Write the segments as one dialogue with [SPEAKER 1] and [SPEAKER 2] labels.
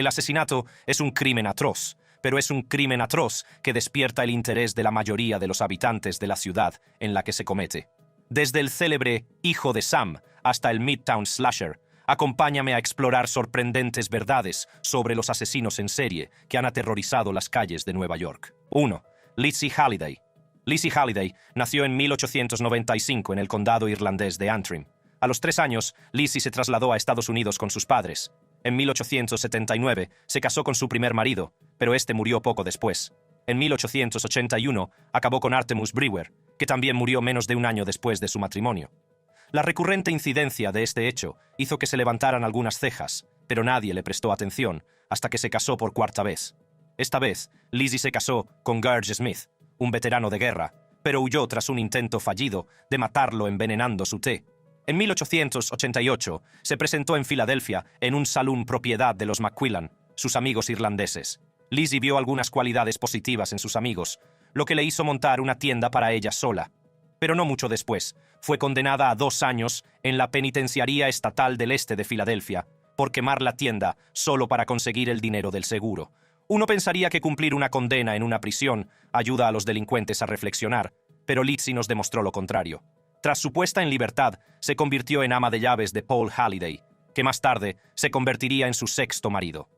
[SPEAKER 1] El asesinato es un crimen atroz, pero es un crimen atroz que despierta el interés de la mayoría de los habitantes de la ciudad en la que se comete. Desde el célebre Hijo de Sam hasta el Midtown Slasher, acompáñame a explorar sorprendentes verdades sobre los asesinos en serie que han aterrorizado las calles de Nueva York. 1. Lizzie Halliday. Lizzie Halliday nació en 1895 en el condado irlandés de Antrim. A los 3 años, Lizzie se trasladó a Estados Unidos con sus padres. En 1879 se casó con su primer marido, pero este murió poco después. En 1881 acabó con Artemus Brewer, que también murió menos de un año después de su matrimonio. La recurrente incidencia de este hecho hizo que se levantaran algunas cejas, pero nadie le prestó atención hasta que se casó por 4ª vez. Esta vez, Lizzie se casó con Gurge Smith, un veterano de guerra, pero huyó tras un intento fallido de matarlo envenenando su té. En 1888 se presentó en Filadelfia en un salón propiedad de los McQuillan, sus amigos irlandeses. Lizzie vio algunas cualidades positivas en sus amigos, lo que le hizo montar una tienda para ella sola. Pero no mucho después, fue condenada a 2 años en la penitenciaría estatal del este de Filadelfia por quemar la tienda solo para conseguir el dinero del seguro. Uno pensaría que cumplir una condena en una prisión ayuda a los delincuentes a reflexionar, pero Lizzie nos demostró lo contrario. Tras su puesta en libertad, se convirtió en ama de llaves de Paul Halliday, que más tarde se convertiría en su 6º marido.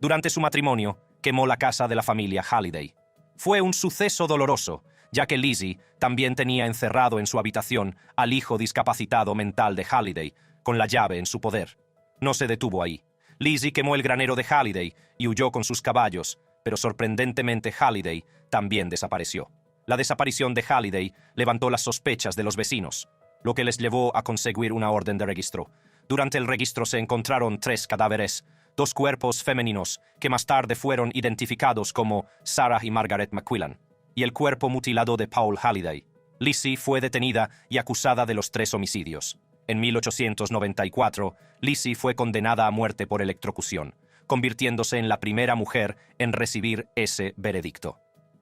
[SPEAKER 1] Durante su matrimonio, quemó la casa de la familia Halliday. Fue un suceso doloroso, ya que Lizzie también tenía encerrado en su habitación al hijo discapacitado mental de Halliday, con la llave en su poder. No se detuvo ahí. Lizzie quemó el granero de Halliday y huyó con sus caballos, pero sorprendentemente Halliday también desapareció. La desaparición de Halliday levantó las sospechas de los vecinos, lo que les llevó a conseguir una orden de registro. Durante el registro se encontraron 3 cadáveres, 2 cuerpos femeninos que más tarde fueron identificados como Sarah y Margaret McQuillan, y el cuerpo mutilado de Paul Halliday. Lizzie fue detenida y acusada de los 3 homicidios. En 1894, Lizzie fue condenada a muerte por electrocución, convirtiéndose en la primera mujer en recibir ese veredicto.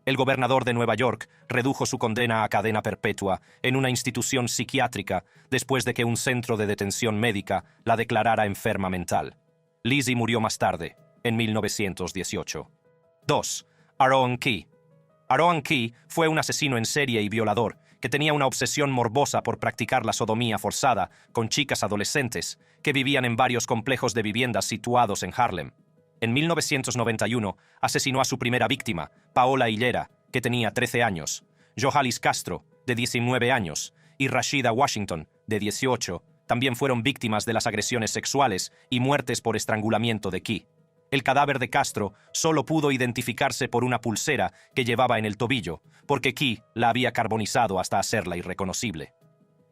[SPEAKER 1] El gobernador de Nueva York redujo su condena a cadena perpetua en una institución psiquiátrica después de que un centro de detención médica la declarara enferma mental. Lizzie murió más tarde, en 1918. 2. Aaron Key. Aaron Key fue un asesino en serie y violador que tenía una obsesión morbosa por practicar la sodomía forzada con chicas adolescentes que vivían en varios complejos de viviendas situados en Harlem. En 1991 asesinó a su primera víctima, Paola Hillera, que tenía 13 años, Johalis Castro, de 19 años, y Rashida Washington, de 18, también fueron víctimas de las agresiones sexuales y muertes por estrangulamiento de Key. El cadáver de Castro solo pudo identificarse por una pulsera que llevaba en el tobillo, porque Key la había carbonizado hasta hacerla irreconocible.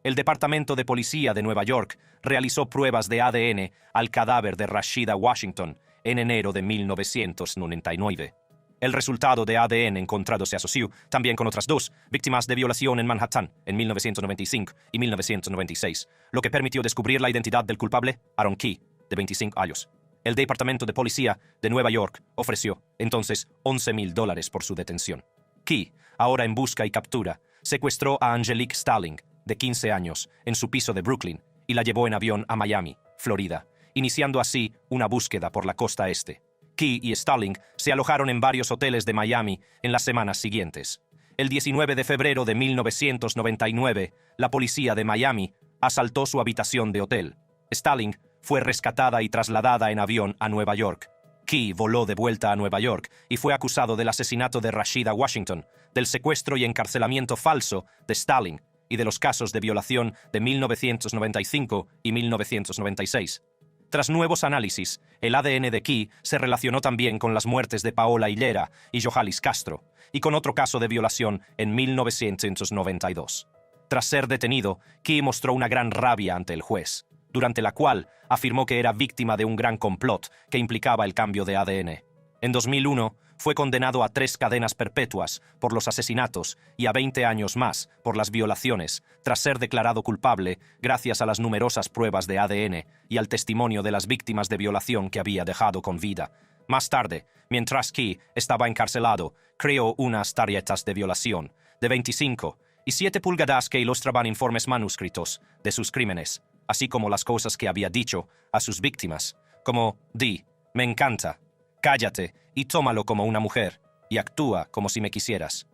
[SPEAKER 1] El Departamento de Policía de Nueva York realizó pruebas de ADN al cadáver de Rashida Washington en enero de 1999. El resultado de ADN encontrado se asoció también con otras 2 víctimas de violación en Manhattan en 1995 y 1996, lo que permitió descubrir la identidad del culpable, Aaron Key, de 25 años. El Departamento de Policía de Nueva York ofreció entonces $11,000 por su detención. Key, ahora en busca y captura, secuestró a Angelique Starling, de 15 años, en su piso de Brooklyn y la llevó en avión a Miami, Florida, iniciando así una búsqueda por la costa este. Key y Starling se alojaron en varios hoteles de Miami en las semanas siguientes. El 19 de febrero de 1999, la policía de Miami asaltó su habitación de hotel. Starling fue rescatada y trasladada en avión a Nueva York. Key voló de vuelta a Nueva York y fue acusado del asesinato de Rashida Washington, del secuestro y encarcelamiento falso de Starling y de los casos de violación de 1995 y 1996. Tras nuevos análisis, el ADN de Key se relacionó también con las muertes de Paola Hillera y Johalis Castro, y con otro caso de violación en 1992. Tras ser detenido, Key mostró una gran rabia ante el juez, durante la cual afirmó que era víctima de un gran complot que implicaba el cambio de ADN. En 2001, fue condenado a 3 cadenas perpetuas por los asesinatos y a 20 años más por las violaciones, tras ser declarado culpable gracias a las numerosas pruebas de ADN y al testimonio de las víctimas de violación que había dejado con vida. Más tarde, mientras Key estaba encarcelado, creó unas tarjetas de violación de 25 y 7 pulgadas que ilustraban informes manuscritos de sus crímenes, así como las cosas que había dicho a sus víctimas, como «Di, me encanta», Cállate y tómalo como una mujer, y actúa como si me quisieras.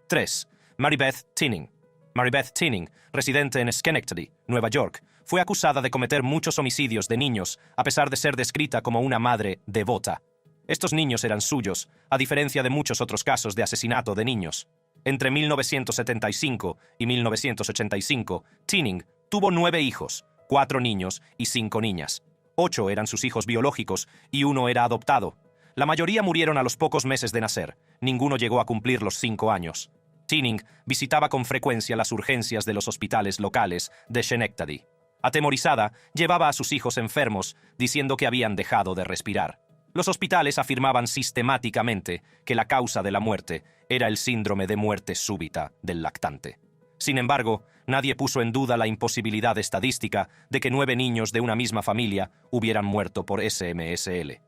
[SPEAKER 1] 3. Mary Beth Tinning. Mary Beth Tinning, residente en Schenectady, Nueva York, fue acusada de cometer muchos homicidios de niños, a pesar de ser descrita como una madre devota. Estos niños eran suyos, a diferencia de muchos otros casos de asesinato de niños. Entre 1975 y 1985, Tinning tuvo 9 hijos, 4 niños y 5 niñas. 8 eran sus hijos biológicos y 1 era adoptado. La mayoría murieron a los pocos meses de nacer. Ninguno llegó a cumplir los 5 años. Tinning visitaba con frecuencia las urgencias de los hospitales locales de Schenectady. Atemorizada, llevaba a sus hijos enfermos, diciendo que habían dejado de respirar. Los hospitales afirmaban sistemáticamente que la causa de la muerte era el síndrome de muerte súbita del lactante. Sin embargo, nadie puso en duda la imposibilidad estadística de que 9 niños de una misma familia hubieran muerto por SMSL.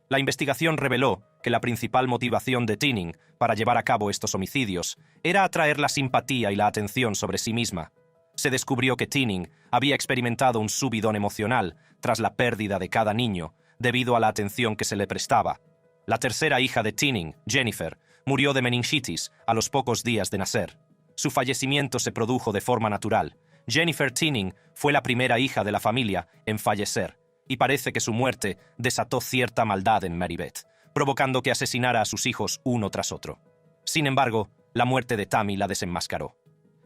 [SPEAKER 1] La investigación reveló que la principal motivación de Tinning para llevar a cabo estos homicidios era atraer la simpatía y la atención sobre sí misma. Se descubrió que Tinning había experimentado un subidón emocional tras la pérdida de cada niño, debido a la atención que se le prestaba. La tercera hija de Tinning, Jennifer, murió de meningitis a los pocos días de nacer. Su fallecimiento se produjo de forma natural. Jennifer Tinning fue la primera hija de la familia en fallecer, y parece que su muerte desató cierta maldad en Mary Beth, provocando que asesinara a sus hijos uno tras otro. Sin embargo, la muerte de Tammy la desenmascaró.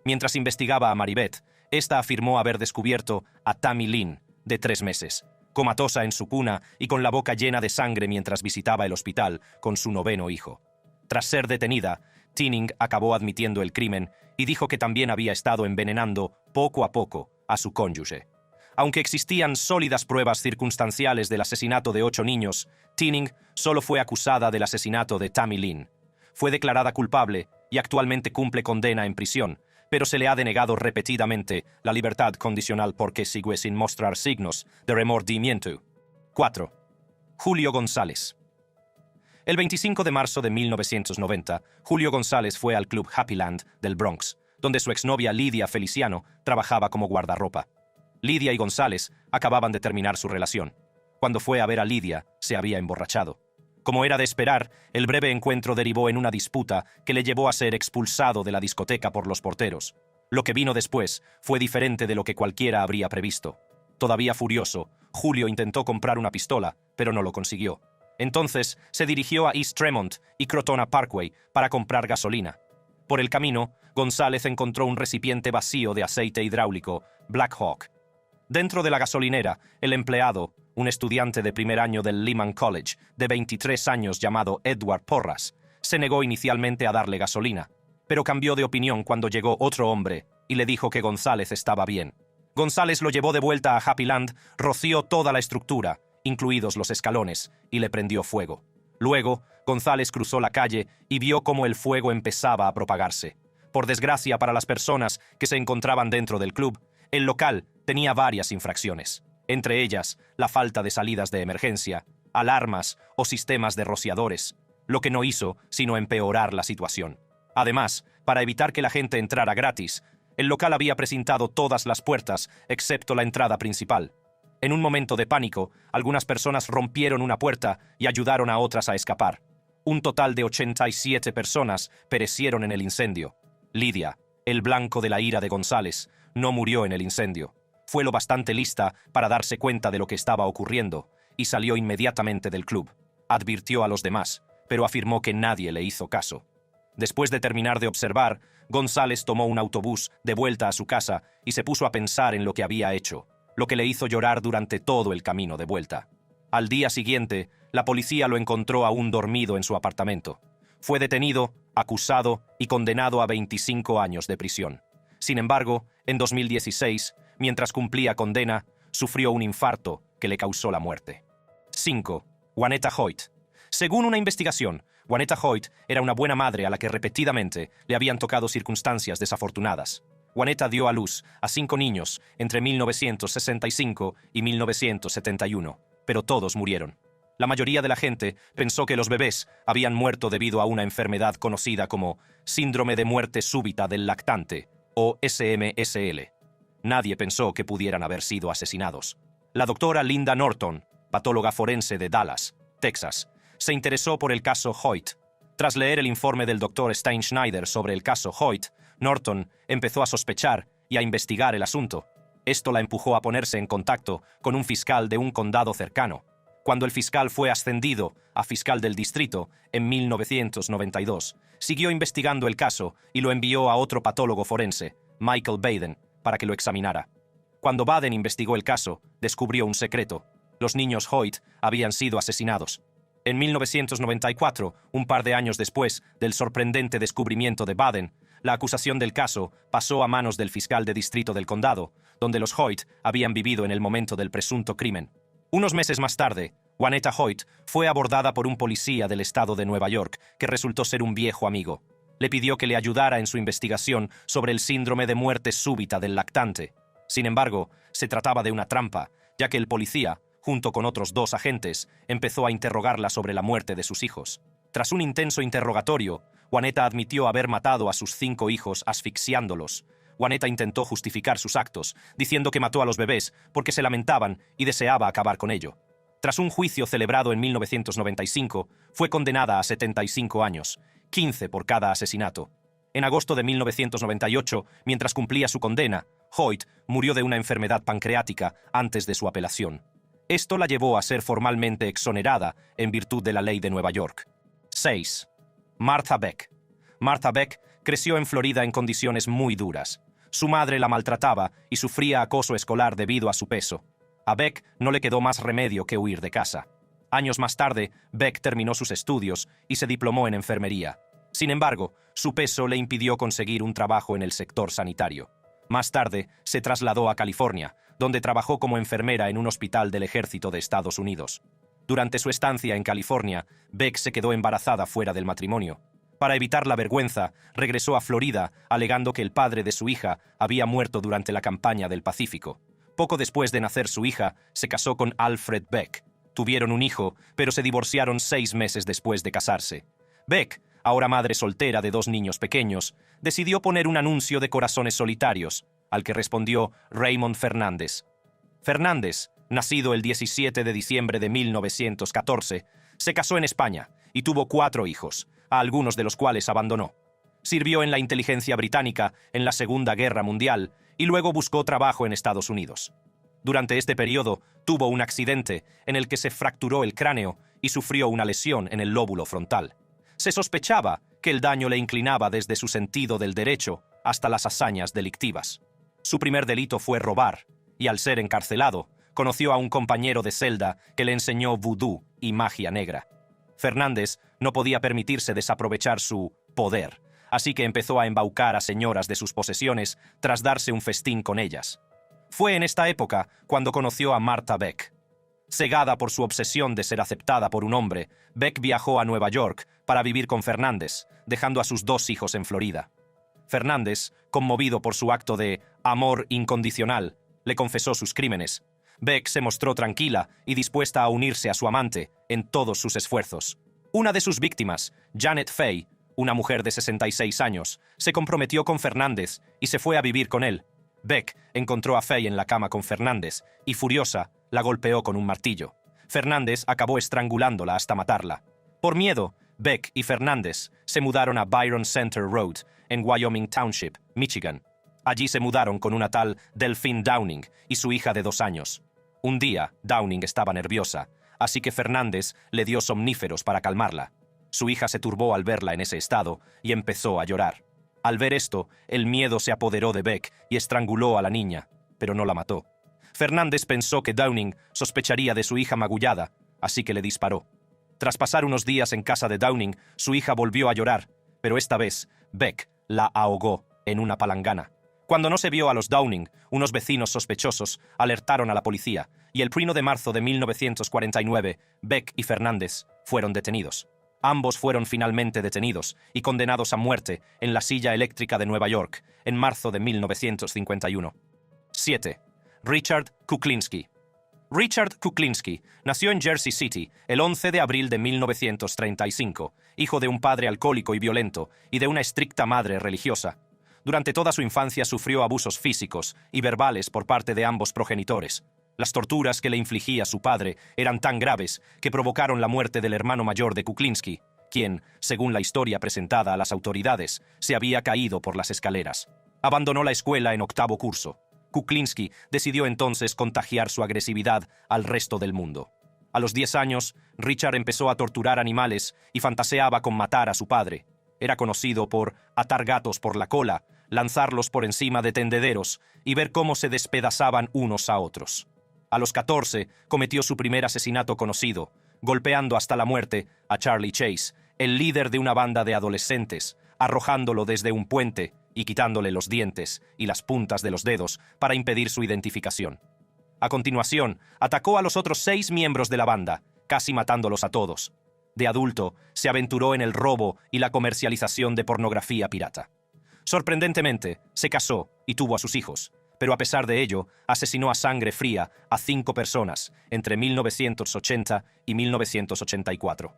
[SPEAKER 1] Mientras investigaba a Mary Beth, esta afirmó haber descubierto a Tammy Lynn, de 3 meses, comatosa en su cuna y con la boca llena de sangre mientras visitaba el hospital con su 9º hijo. Tras ser detenida, Tinning acabó admitiendo el crimen y dijo que también había estado envenenando poco a poco a su cónyuge. Aunque existían sólidas pruebas circunstanciales del asesinato de 8 niños, Tinning solo fue acusada del asesinato de Tammy Lynn. Fue declarada culpable y actualmente cumple condena en prisión, pero se le ha denegado repetidamente la libertad condicional porque sigue sin mostrar signos de remordimiento. 4. Julio González. El 25 de marzo de 1990, Julio González fue al club Happyland del Bronx, donde su exnovia Lidia Feliciano trabajaba como guardarropa. Lidia y González acababan de terminar su relación. Cuando fue a ver a Lidia, se había emborrachado. Como era de esperar, el breve encuentro derivó en una disputa que le llevó a ser expulsado de la discoteca por los porteros. Lo que vino después fue diferente de lo que cualquiera habría previsto. Todavía furioso, Julio intentó comprar una pistola, pero no lo consiguió. Entonces se dirigió a East Tremont y Crotona Parkway para comprar gasolina. Por el camino, González encontró un recipiente vacío de aceite hidráulico, Black Hawk. Dentro de la gasolinera, el empleado, un estudiante de primer año del Lehman College, de 23 años llamado Edward Porras, se negó inicialmente a darle gasolina, pero cambió de opinión cuando llegó otro hombre y le dijo que González estaba bien. González lo llevó de vuelta a Happyland, roció toda la estructura, incluidos los escalones, y le prendió fuego. Luego, González cruzó la calle y vio cómo el fuego empezaba a propagarse. Por desgracia para las personas que se encontraban dentro del club, el local tenía varias infracciones, entre ellas la falta de salidas de emergencia, alarmas o sistemas de rociadores, lo que no hizo sino empeorar la situación. Además, para evitar que la gente entrara gratis, el local había precintado todas las puertas excepto la entrada principal. En un momento de pánico, algunas personas rompieron una puerta y ayudaron a otras a escapar. Un total de 87 personas perecieron en el incendio. Lidia, el blanco de la ira de González, no murió en el incendio. Fue lo bastante lista para darse cuenta de lo que estaba ocurriendo y salió inmediatamente del club. Advirtió a los demás, pero afirmó que nadie le hizo caso. Después de terminar de observar, González tomó un autobús de vuelta a su casa y se puso a pensar en lo que había hecho, lo que le hizo llorar durante todo el camino de vuelta. Al día siguiente, la policía lo encontró aún dormido en su apartamento. Fue detenido, acusado y condenado a 25 años de prisión. Sin embargo, en 2016, mientras cumplía condena, sufrió un infarto que le causó la muerte. 5. Juanetta Hoyt. Según una investigación, Juanetta Hoyt era una buena madre a la que repetidamente le habían tocado circunstancias desafortunadas. Juanetta dio a luz a 5 niños entre 1965 y 1971, pero todos murieron. La mayoría de la gente pensó que los bebés habían muerto debido a una enfermedad conocida como síndrome de muerte súbita del lactante, o SMSL. Nadie pensó que pudieran haber sido asesinados. La doctora Linda Norton, patóloga forense de Dallas, Texas, Se interesó por el caso Hoyt. Tras leer el informe del Dr. Steinschneider sobre el caso Hoyt, Norton empezó a sospechar y a investigar el asunto. Esto la empujó a ponerse en contacto con un fiscal de un condado cercano. Cuando el fiscal fue ascendido a fiscal del distrito en 1992, siguió investigando el caso y lo envió a otro patólogo forense, Michael Baden, para que lo examinara. Cuando Baden investigó el caso, descubrió un secreto. Los niños Hoyt habían sido asesinados. En 1994, un par de años después del sorprendente descubrimiento de Baden, la acusación del caso pasó a manos del fiscal de distrito del condado, donde los Hoyt habían vivido en el momento del presunto crimen. Unos meses más tarde, Juanetta Hoyt fue abordada por un policía del estado de Nueva York, que resultó ser un viejo amigo. Le pidió que le ayudara en su investigación sobre el síndrome de muerte súbita del lactante. Sin embargo, se trataba de una trampa, ya que el policía, junto con otros 2 agentes, empezó a interrogarla sobre la muerte de sus hijos. Tras un intenso interrogatorio, Juanetta admitió haber matado a sus 5 hijos asfixiándolos. Juanetta intentó justificar sus actos, diciendo que mató a los bebés porque se lamentaban y deseaba acabar con ello. Tras un juicio celebrado en 1995, fue condenada a 75 años, 15 por cada asesinato. En agosto de 1998, mientras cumplía su condena, Hoyt murió de una enfermedad pancreática antes de su apelación. Esto la llevó a ser formalmente exonerada en virtud de la ley de Nueva York. 6. Martha Beck. Martha Beck creció en Florida en condiciones muy duras. Su madre la maltrataba y sufría acoso escolar debido a su peso. A Beck no le quedó más remedio que huir de casa. Años más tarde, Beck terminó sus estudios y se diplomó en enfermería. Sin embargo, su peso le impidió conseguir un trabajo en el sector sanitario. Más tarde, se trasladó a California, donde trabajó como enfermera en un hospital del Ejército de Estados Unidos. Durante su estancia en California, Beck se quedó embarazada fuera del matrimonio. Para evitar la vergüenza, regresó a Florida, alegando que el padre de su hija había muerto durante la campaña del Pacífico. Poco después de nacer su hija, se casó con Alfred Beck. Tuvieron un hijo, pero se divorciaron 6 meses después de casarse. Beck, ahora madre soltera de 2 niños pequeños, decidió poner un anuncio de corazones solitarios, al que respondió Raymond Fernández. Fernández, nacido el 17 de diciembre de 1914, se casó en España y tuvo 4 hijos, a algunos de los cuales abandonó. Sirvió en la inteligencia británica en la Segunda Guerra Mundial y luego buscó trabajo en Estados Unidos. Durante este periodo tuvo un accidente en el que se fracturó el cráneo y sufrió una lesión en el lóbulo frontal. Se sospechaba que el daño le inclinaba desde su sentido del derecho hasta las hazañas delictivas. Su primer delito fue robar, y al ser encarcelado, conoció a un compañero de celda que le enseñó vudú y magia negra. Fernández no podía permitirse desaprovechar su poder, así que empezó a embaucar a señoras de sus posesiones tras darse un festín con ellas. Fue en esta época cuando conoció a Martha Beck. Cegada por su obsesión de ser aceptada por un hombre, Beck viajó a Nueva York para vivir con Fernández, dejando a sus 2 hijos en Florida. Fernández, conmovido por su acto de amor incondicional, le confesó sus crímenes. Beck se mostró tranquila y dispuesta a unirse a su amante en todos sus esfuerzos. Una de sus víctimas, Janet Fay, una mujer de 66 años, se comprometió con Fernández y se fue a vivir con él. Beck encontró a Fay en la cama con Fernández y, furiosa, la golpeó con un martillo. Fernández acabó estrangulándola hasta matarla. Por miedo, Beck y Fernández se mudaron a Byron Center Road, en Wyoming Township, Michigan. Allí se mudaron con una tal Delphine Downing y su hija de 2 años. Un día, Downing estaba nerviosa, así que Fernández le dio somníferos para calmarla. Su hija se turbó al verla en ese estado y empezó a llorar. Al ver esto, el miedo se apoderó de Beck y estranguló a la niña, pero no la mató. Fernández pensó que Downing sospecharía de su hija magullada, así que le disparó. Tras pasar unos días en casa de Downing, su hija volvió a llorar, pero esta vez Beck la ahogó en una palangana. Cuando no se vio a los Downing, unos vecinos sospechosos alertaron a la policía y el 1 de marzo de 1949, Beck y Fernández fueron detenidos. Ambos fueron finalmente detenidos y condenados a muerte en la silla eléctrica de Nueva York en marzo de 1951. 7. Richard Kuklinski. Richard Kuklinski nació en Jersey City el 11 de abril de 1935, hijo de un padre alcohólico y violento y de una estricta madre religiosa. Durante toda su infancia sufrió abusos físicos y verbales por parte de ambos progenitores. Las torturas que le infligía su padre eran tan graves que provocaron la muerte del hermano mayor de Kuklinski, quien, según la historia presentada a las autoridades, se había caído por las escaleras. Abandonó la escuela en 8º curso. Kuklinski decidió entonces contagiar su agresividad al resto del mundo. A los 10 años, Richard empezó a torturar animales y fantaseaba con matar a su padre. Era conocido por atar gatos por la cola, lanzarlos por encima de tendederos y ver cómo se despedazaban unos a otros. A los 14, cometió su primer asesinato conocido, golpeando hasta la muerte a Charlie Chase, el líder de una banda de adolescentes, arrojándolo desde un puente y quitándole los dientes y las puntas de los dedos para impedir su identificación. A continuación, atacó a los otros 6 miembros de la banda, casi matándolos a todos. De adulto, se aventuró en el robo y la comercialización de pornografía pirata. Sorprendentemente, se casó y tuvo a sus hijos, pero a pesar de ello, asesinó a sangre fría a 5 personas entre 1980 y 1984.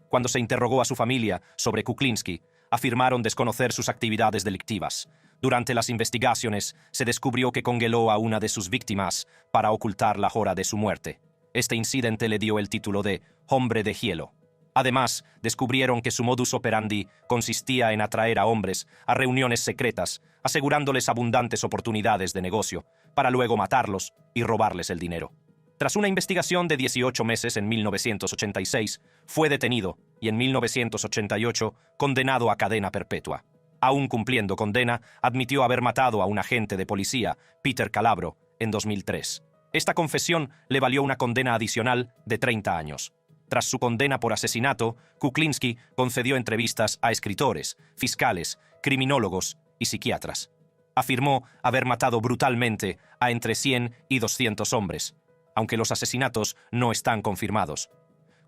[SPEAKER 1] Cuando se interrogó a su familia sobre Kuklinski, afirmaron desconocer sus actividades delictivas. Durante las investigaciones, se descubrió que congeló a una de sus víctimas para ocultar la hora de su muerte. Este incidente le dio el título de «hombre de hielo». Además, descubrieron que su modus operandi consistía en atraer a hombres a reuniones secretas, asegurándoles abundantes oportunidades de negocio, para luego matarlos y robarles el dinero. Tras una investigación de 18 meses en 1986, fue detenido y en 1988 condenado a cadena perpetua. Aún cumpliendo condena, admitió haber matado a un agente de policía, Peter Calabro, en 2003. Esta confesión le valió una condena adicional de 30 años. Tras su condena por asesinato, Kuklinski concedió entrevistas a escritores, fiscales, criminólogos y psiquiatras. Afirmó haber matado brutalmente a entre 100 y 200 hombres, aunque los asesinatos no están confirmados.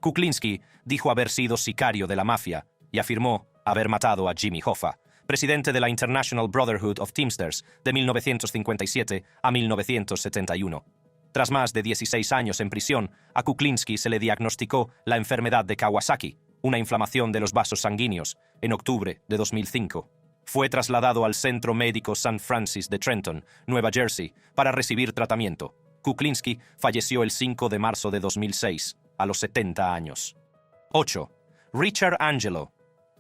[SPEAKER 1] Kuklinski dijo haber sido sicario de la mafia y afirmó haber matado a Jimmy Hoffa, presidente de la International Brotherhood of Teamsters de 1957 a 1971. Tras más de 16 años en prisión, a Kuklinski se le diagnosticó la enfermedad de Kawasaki, una inflamación de los vasos sanguíneos, en octubre de 2005. Fue trasladado al Centro Médico St. Francis de Trenton, Nueva Jersey, para recibir tratamiento. Kuklinski falleció el 5 de marzo de 2006, a los 70 años. 8. Richard Angelo.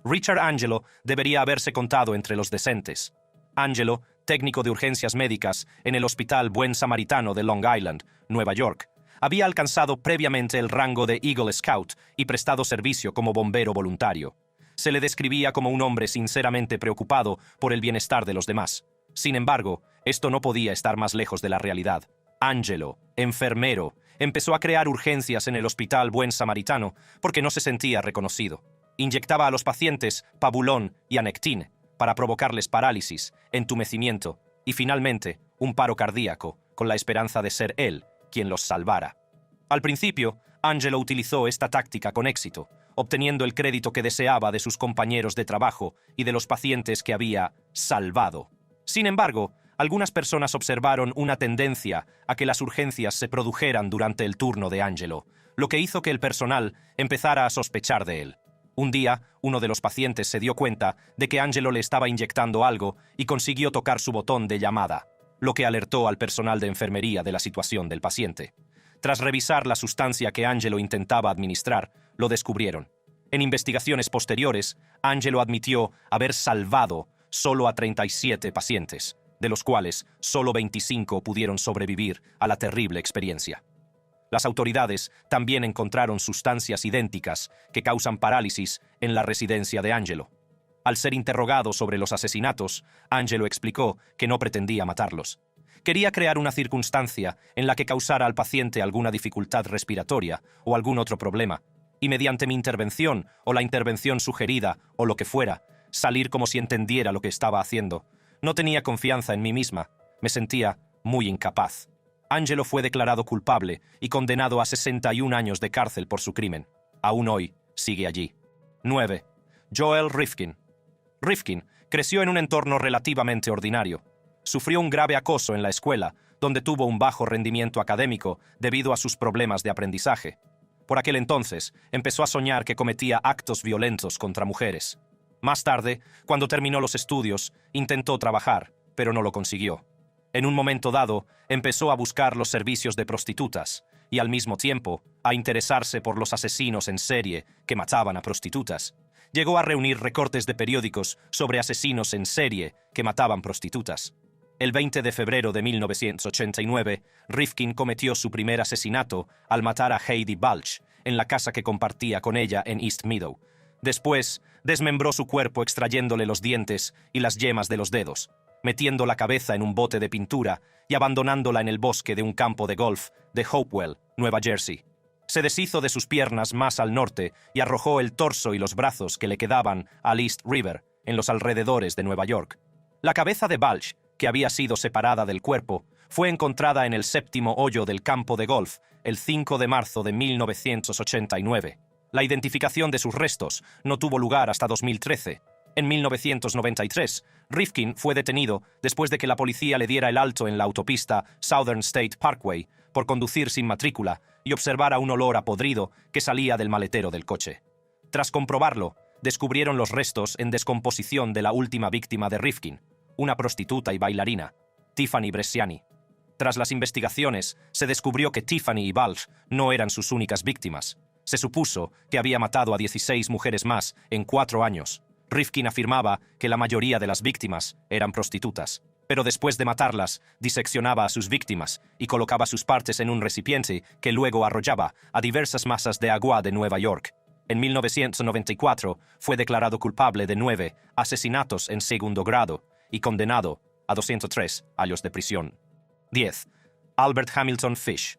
[SPEAKER 1] Richard Angelo debería haberse contado entre los decentes. Angelo, técnico de urgencias médicas en el Hospital Buen Samaritano de Long Island, Nueva York, había alcanzado previamente el rango de Eagle Scout y prestado servicio como bombero voluntario. Se le describía como un hombre sinceramente preocupado por el bienestar de los demás. Sin embargo, esto no podía estar más lejos de la realidad. Angelo, enfermero, empezó a crear urgencias en el Hospital Buen Samaritano porque no se sentía reconocido. Inyectaba a los pacientes pabulón y anectin para provocarles parálisis, entumecimiento y, finalmente, un paro cardíaco, con la esperanza de ser él quien los salvara. Al principio, Angelo utilizó esta táctica con éxito, obteniendo el crédito que deseaba de sus compañeros de trabajo y de los pacientes que había salvado. Sin embargo, algunas personas observaron una tendencia a que las urgencias se produjeran durante el turno de Angelo, lo que hizo que el personal empezara a sospechar de él. Un día, uno de los pacientes se dio cuenta de que Angelo le estaba inyectando algo y consiguió tocar su botón de llamada, lo que alertó al personal de enfermería de la situación del paciente. Tras revisar la sustancia que Angelo intentaba administrar, lo descubrieron. En investigaciones posteriores, Angelo admitió haber salvado solo a 37 pacientes, de los cuales solo 25 pudieron sobrevivir a la terrible experiencia. Las autoridades también encontraron sustancias idénticas que causan parálisis en la residencia de Angelo. Al ser interrogado sobre los asesinatos, Angelo explicó que no pretendía matarlos. Quería crear una circunstancia en la que causara al paciente alguna dificultad respiratoria o algún otro problema, y mediante mi intervención o la intervención sugerida o lo que fuera, salir como si entendiera lo que estaba haciendo. No tenía confianza en mí misma, me sentía muy incapaz. Angelo fue declarado culpable y condenado a 61 años de cárcel por su crimen. Aún hoy sigue allí. 9. Joel Rifkin. Rifkin creció en un entorno relativamente ordinario. Sufrió un grave acoso en la escuela, donde tuvo un bajo rendimiento académico debido a sus problemas de aprendizaje. Por aquel entonces, empezó a soñar que cometía actos violentos contra mujeres. Más tarde, cuando terminó los estudios, intentó trabajar, pero no lo consiguió. En un momento dado, empezó a buscar los servicios de prostitutas y al mismo tiempo a interesarse por los asesinos en serie que mataban a prostitutas. Llegó a reunir recortes de periódicos sobre asesinos en serie que mataban prostitutas. El 20 de febrero de 1989, Rifkin cometió su primer asesinato al matar a Heidi Balch en la casa que compartía con ella en East Meadow. Después, desmembró su cuerpo extrayéndole los dientes y las yemas de los dedos, metiendo la cabeza en un bote de pintura y abandonándola en el bosque de un campo de golf de Hopewell, Nueva Jersey. Se deshizo de sus piernas más al norte y arrojó el torso y los brazos que le quedaban al East River, en los alrededores de Nueva York. La cabeza de Balch, que había sido separada del cuerpo, fue encontrada en el séptimo hoyo del campo de golf el 5 de marzo de 1989. La identificación de sus restos no tuvo lugar hasta 2013. En 1993, Rifkin fue detenido después de que la policía le diera el alto en la autopista Southern State Parkway por conducir sin matrícula y observar un olor a podrido que salía del maletero del coche. Tras comprobarlo, descubrieron los restos en descomposición de la última víctima de Rifkin, una prostituta y bailarina, Tiffany Bresciani. Tras las investigaciones, se descubrió que Tiffany y Balch no eran sus únicas víctimas. Se supuso que había matado a 16 mujeres más en 4 años. Rifkin afirmaba que la mayoría de las víctimas eran prostitutas, pero después de matarlas, diseccionaba a sus víctimas y colocaba sus partes en un recipiente que luego arrollaba a diversas masas de agua de Nueva York. En 1994 fue declarado culpable de 9 asesinatos en segundo grado y condenado a 203 años de prisión. 10. Albert Hamilton Fish.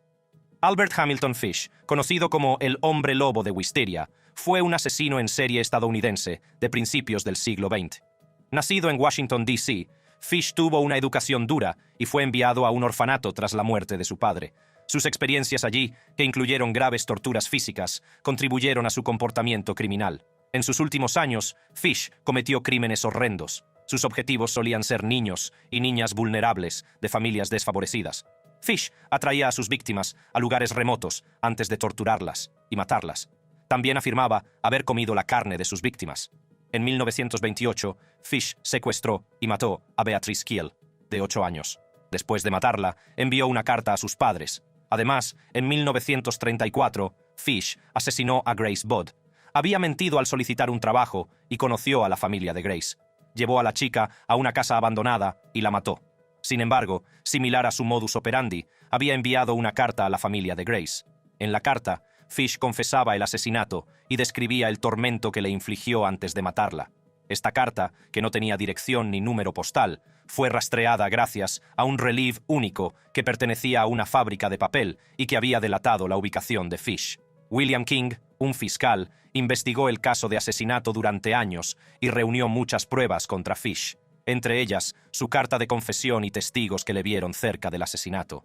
[SPEAKER 1] Albert Hamilton Fish, conocido como el hombre lobo de Wisteria, fue un asesino en serie estadounidense de principios del siglo XX. Nacido en Washington, D.C., Fish tuvo una educación dura y fue enviado a un orfanato tras la muerte de su padre. Sus experiencias allí, que incluyeron graves torturas físicas, contribuyeron a su comportamiento criminal. En sus últimos años, Fish cometió crímenes horrendos. Sus objetivos solían ser niños y niñas vulnerables de familias desfavorecidas. Fish atraía a sus víctimas a lugares remotos antes de torturarlas y matarlas. También afirmaba haber comido la carne de sus víctimas. En 1928, Fish secuestró y mató a Beatrice Kiel, de 8 años. Después de matarla, envió una carta a sus padres. Además, en 1934, Fish asesinó a Grace Budd. Había mentido al solicitar un trabajo y conoció a la familia de Grace. Llevó a la chica a una casa abandonada y la mató. Sin embargo, similar a su modus operandi, había enviado una carta a la familia de Grace. En la carta, Fish confesaba el asesinato y describía el tormento que le infligió antes de matarla. Esta carta, que no tenía dirección ni número postal, fue rastreada gracias a un relieve único que pertenecía a una fábrica de papel y que había delatado la ubicación de Fish. William King, un fiscal, investigó el caso de asesinato durante años y reunió muchas pruebas contra Fish, entre ellas su carta de confesión y testigos que le vieron cerca del asesinato.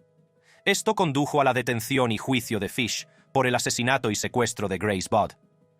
[SPEAKER 1] Esto condujo a la detención y juicio de Fish por el asesinato y secuestro de Grace Budd.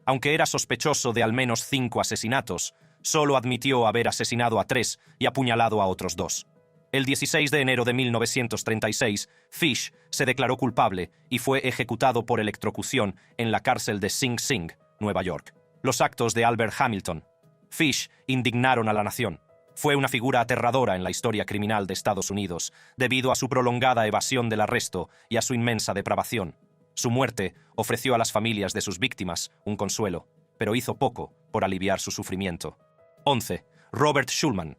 [SPEAKER 1] Aunque era sospechoso de al menos 5 asesinatos, solo admitió haber asesinado a 3 y apuñalado a otros 2. El 16 de enero de 1936, Fish se declaró culpable y fue ejecutado por electrocución en la cárcel de Sing Sing, Nueva York. Los actos de Albert Hamilton Fish indignaron a la nación. Fue una figura aterradora en la historia criminal de Estados Unidos, debido a su prolongada evasión del arresto y a su inmensa depravación. Su muerte ofreció a las familias de sus víctimas un consuelo, pero hizo poco por aliviar su sufrimiento. 11. Robert Schulman.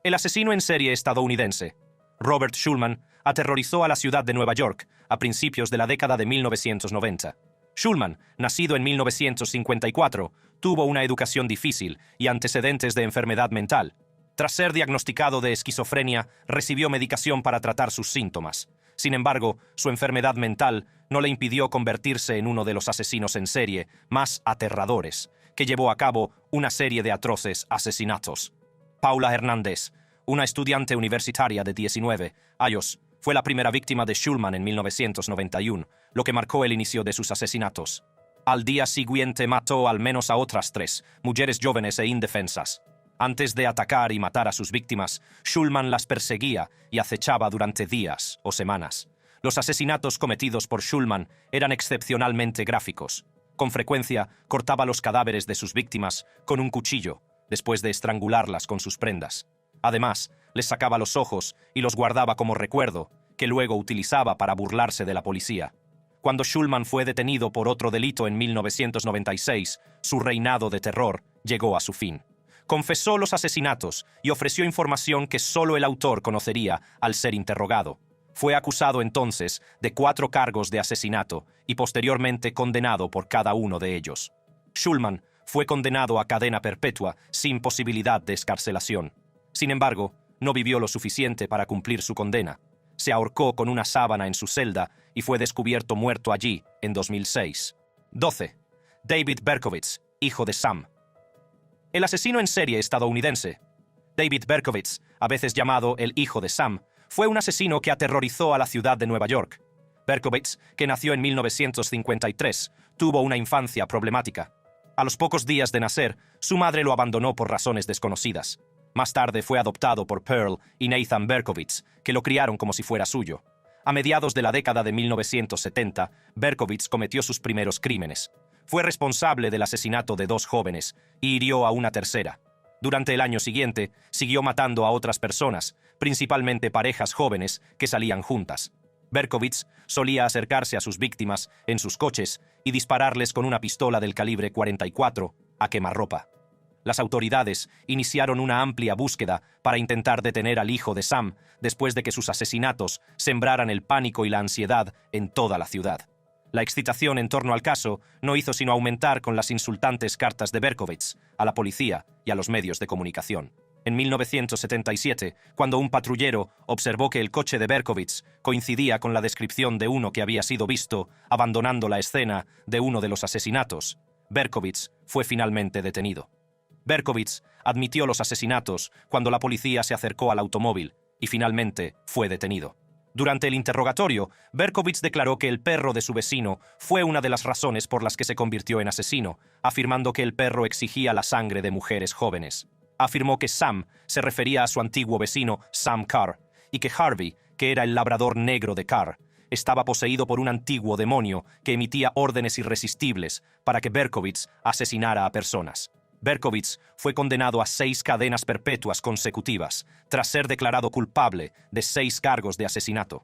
[SPEAKER 1] El asesino en serie estadounidense, Robert Schulman, aterrorizó a la ciudad de Nueva York a principios de la década de 1990. Schulman, nacido en 1954, tuvo una educación difícil y antecedentes de enfermedad mental. Tras ser diagnosticado de esquizofrenia, recibió medicación para tratar sus síntomas. Sin embargo, su enfermedad mental no le impidió convertirse en uno de los asesinos en serie más aterradores, que llevó a cabo una serie de atroces asesinatos. Paula Hernández, una estudiante universitaria de 19 años, fue la primera víctima de Schulman en 1991, lo que marcó el inicio de sus asesinatos. Al día siguiente mató al menos a otras 3 mujeres jóvenes e indefensas. Antes de atacar y matar a sus víctimas, Schulman las perseguía y acechaba durante días o semanas. Los asesinatos cometidos por Schulman eran excepcionalmente gráficos. Con frecuencia, cortaba los cadáveres de sus víctimas con un cuchillo, después de estrangularlas con sus prendas. Además, les sacaba los ojos y los guardaba como recuerdo, que luego utilizaba para burlarse de la policía. Cuando Shulman fue detenido por otro delito en 1996, su reinado de terror llegó a su fin. Confesó los asesinatos y ofreció información que solo el autor conocería al ser interrogado. Fue acusado entonces de 4 cargos de asesinato y posteriormente condenado por cada uno de ellos. Shulman fue condenado a cadena perpetua sin posibilidad de excarcelación. Sin embargo, no vivió lo suficiente para cumplir su condena. Se ahorcó con una sábana en su celda y fue descubierto muerto allí en 2006. 12. David Berkowitz, hijo de Sam. El asesino en serie estadounidense. David Berkowitz, a veces llamado el hijo de Sam, fue un asesino que aterrorizó a la ciudad de Nueva York. Berkowitz, que nació en 1953, tuvo una infancia problemática. A los pocos días de nacer, su madre lo abandonó por razones desconocidas. Más tarde fue adoptado por Pearl y Nathan Berkowitz, que lo criaron como si fuera suyo. A mediados de la década de 1970, Berkowitz cometió sus primeros crímenes. Fue responsable del asesinato de 2 jóvenes y hirió a una tercera. Durante el año siguiente, siguió matando a otras personas, principalmente parejas jóvenes que salían juntas. Berkowitz solía acercarse a sus víctimas en sus coches y dispararles con una pistola del calibre 44 a quemarropa. Las autoridades iniciaron una amplia búsqueda para intentar detener al hijo de Sam después de que sus asesinatos sembraran el pánico y la ansiedad en toda la ciudad. La excitación en torno al caso no hizo sino aumentar con las insultantes cartas de Berkowitz a la policía y a los medios de comunicación. En 1977, cuando un patrullero observó que el coche de Berkowitz coincidía con la descripción de uno que había sido visto abandonando la escena de uno de los asesinatos, Berkowitz fue finalmente detenido. Berkowitz admitió los asesinatos cuando la policía se acercó al automóvil y finalmente fue detenido. Durante el interrogatorio, Berkowitz declaró que el perro de su vecino fue una de las razones por las que se convirtió en asesino, afirmando que el perro exigía la sangre de mujeres jóvenes. Afirmó que Sam se refería a su antiguo vecino Sam Carr y que Harvey, que era el labrador negro de Carr, estaba poseído por un antiguo demonio que emitía órdenes irresistibles para que Berkowitz asesinara a personas. Berkowitz fue condenado a 6 cadenas perpetuas consecutivas, tras ser declarado culpable de 6 cargos de asesinato.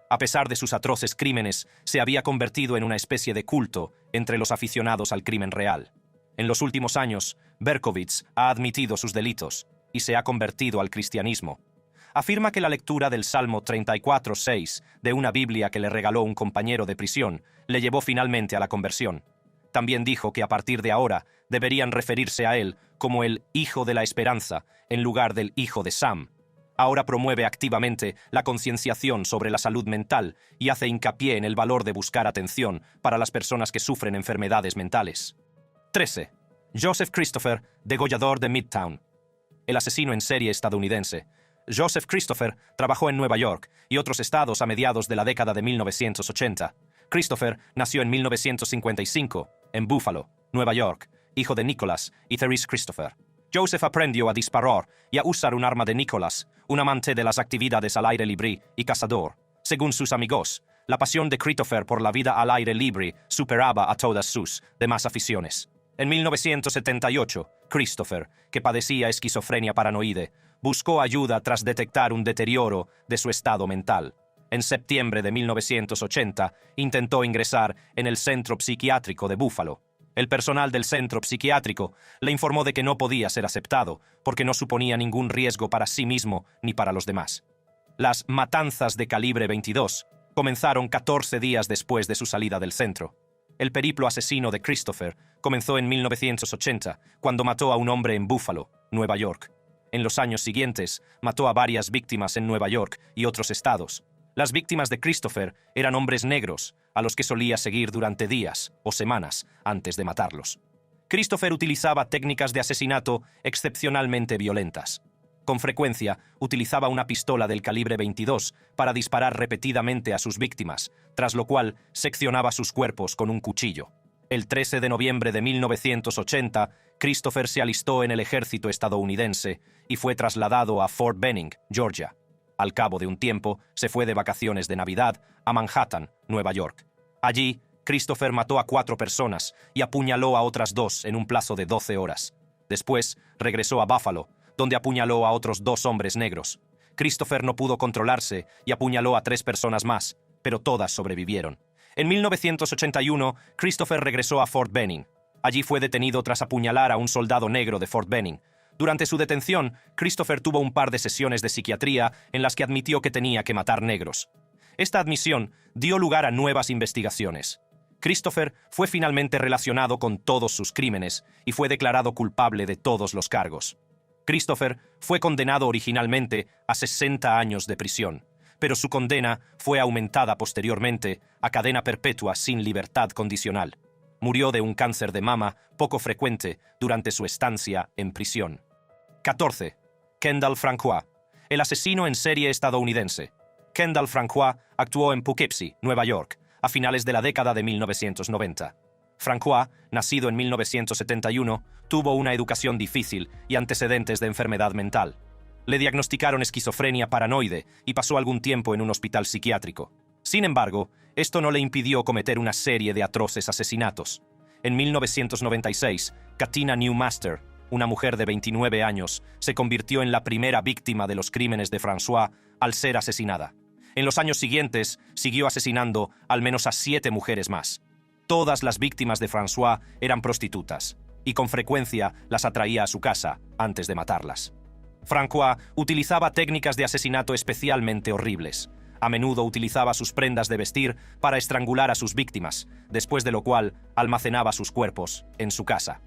[SPEAKER 1] A pesar de sus atroces crímenes, se había convertido en una especie de culto entre los aficionados al crimen real. En los últimos años, Berkowitz ha admitido sus delitos y se ha convertido al cristianismo. Afirma que la lectura del Salmo 34:6 de una Biblia que le regaló un compañero de prisión le llevó finalmente a la conversión. También dijo que a partir de ahora deberían referirse a él como el Hijo de la Esperanza en lugar del Hijo de Sam. Ahora promueve activamente la concienciación sobre la salud mental y hace hincapié en el valor de buscar atención para las personas que sufren enfermedades mentales. 13. Joseph Christopher, degollador de Midtown. El asesino en serie estadounidense. Joseph Christopher trabajó en Nueva York y otros estados a mediados de la década de 1980. Christopher nació en 1955, en Buffalo, Nueva York, hijo de Nicholas y Therese Christopher. Joseph aprendió a disparar y a usar un arma de Nicholas, un amante de las actividades al aire libre y cazador. Según sus amigos, la pasión de Christopher por la vida al aire libre superaba a todas sus demás aficiones. En 1978, Christopher, que padecía esquizofrenia paranoide, buscó ayuda tras detectar un deterioro de su estado mental. En septiembre de 1980, intentó ingresar en el centro psiquiátrico de Buffalo. El personal del centro psiquiátrico le informó de que no podía ser aceptado porque no suponía ningún riesgo para sí mismo ni para los demás. Las matanzas de calibre 22 comenzaron 14 días después de su salida del centro. El periplo asesino de Christopher comenzó en 1980, cuando mató a un hombre en Buffalo, Nueva York. En los años siguientes, mató a varias víctimas en Nueva York y otros estados. Las víctimas de Christopher eran hombres negros, a los que solía seguir durante días o semanas antes de matarlos. Christopher utilizaba técnicas de asesinato excepcionalmente violentas. Con frecuencia, utilizaba una pistola del calibre 22 para disparar repetidamente a sus víctimas, tras lo cual seccionaba sus cuerpos con un cuchillo. El 13 de noviembre de 1980, Christopher se alistó en el ejército estadounidense y fue trasladado a Fort Benning, Georgia. Al cabo de un tiempo, se fue de vacaciones de Navidad a Manhattan, Nueva York. Allí, Christopher mató a 4 personas y apuñaló a otras 2 en un plazo de 12 horas. Después, regresó a Buffalo, donde apuñaló a otros 2 hombres negros. Christopher no pudo controlarse y apuñaló a 3 personas más, pero todas sobrevivieron. En 1981, Christopher regresó a Fort Benning. Allí fue detenido tras apuñalar a un soldado negro de Fort Benning. Durante su detención, Christopher tuvo un par de sesiones de psiquiatría en las que admitió que tenía que matar negros. Esta admisión dio lugar a nuevas investigaciones. Christopher fue finalmente relacionado con todos sus crímenes y fue declarado culpable de todos los cargos. Christopher fue condenado originalmente a 60 años de prisión, pero su condena fue aumentada posteriormente a cadena perpetua sin libertad condicional. Murió de un cáncer de mama poco frecuente durante su estancia en prisión. 14. Kendall Francois, el asesino en serie estadounidense. Kendall Francois actuó en Poughkeepsie, Nueva York, a finales de la década de 1990. Francois, nacido en 1971, tuvo una educación difícil y antecedentes de enfermedad mental. Le diagnosticaron esquizofrenia paranoide y pasó algún tiempo en un hospital psiquiátrico. Sin embargo, esto no le impidió cometer una serie de atroces asesinatos. En 1996, Katina Newmaster, una mujer de 29 años, se convirtió en la primera víctima de los crímenes de Francois al ser asesinada. En los años siguientes, siguió asesinando al menos a 7 mujeres más. Todas las víctimas de Francois eran prostitutas, y con frecuencia las atraía a su casa antes de matarlas. Francois utilizaba técnicas de asesinato especialmente horribles. A menudo utilizaba sus prendas de vestir para estrangular a sus víctimas, después de lo cual almacenaba sus cuerpos en su casa.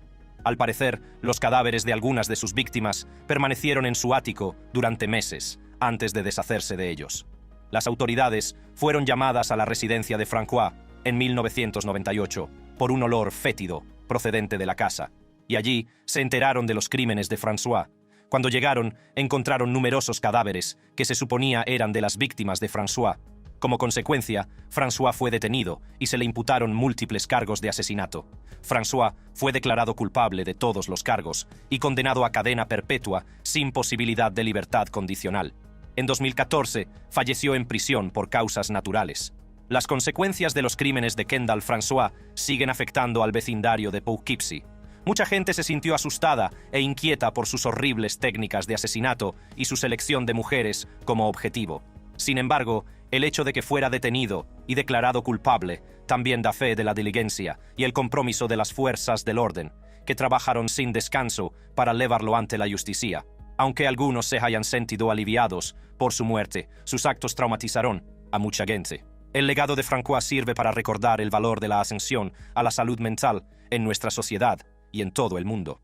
[SPEAKER 1] Al parecer, los cadáveres de algunas de sus víctimas permanecieron en su ático durante meses antes de deshacerse de ellos. Las autoridades fueron llamadas a la residencia de Francois en 1998 por un olor fétido procedente de la casa, y allí se enteraron de los crímenes de Francois. Cuando llegaron, encontraron numerosos cadáveres que se suponía eran de las víctimas de Francois. Como consecuencia, Francois fue detenido y se le imputaron múltiples cargos de asesinato. Francois fue declarado culpable de todos los cargos y condenado a cadena perpetua sin posibilidad de libertad condicional. En 2014, falleció en prisión por causas naturales. Las consecuencias de los crímenes de Kendall Francois siguen afectando al vecindario de Poughkeepsie. Mucha gente se sintió asustada e inquieta por sus horribles técnicas de asesinato y su selección de mujeres como objetivo. Sin embargo, el hecho de que fuera detenido y declarado culpable también da fe de la diligencia y el compromiso de las fuerzas del orden, que trabajaron sin descanso para llevarlo ante la justicia. Aunque algunos se hayan sentido aliviados por su muerte, sus actos traumatizaron a mucha gente. El legado de Francois sirve para recordar el valor de la ascensión a la salud mental en nuestra sociedad y en todo el mundo.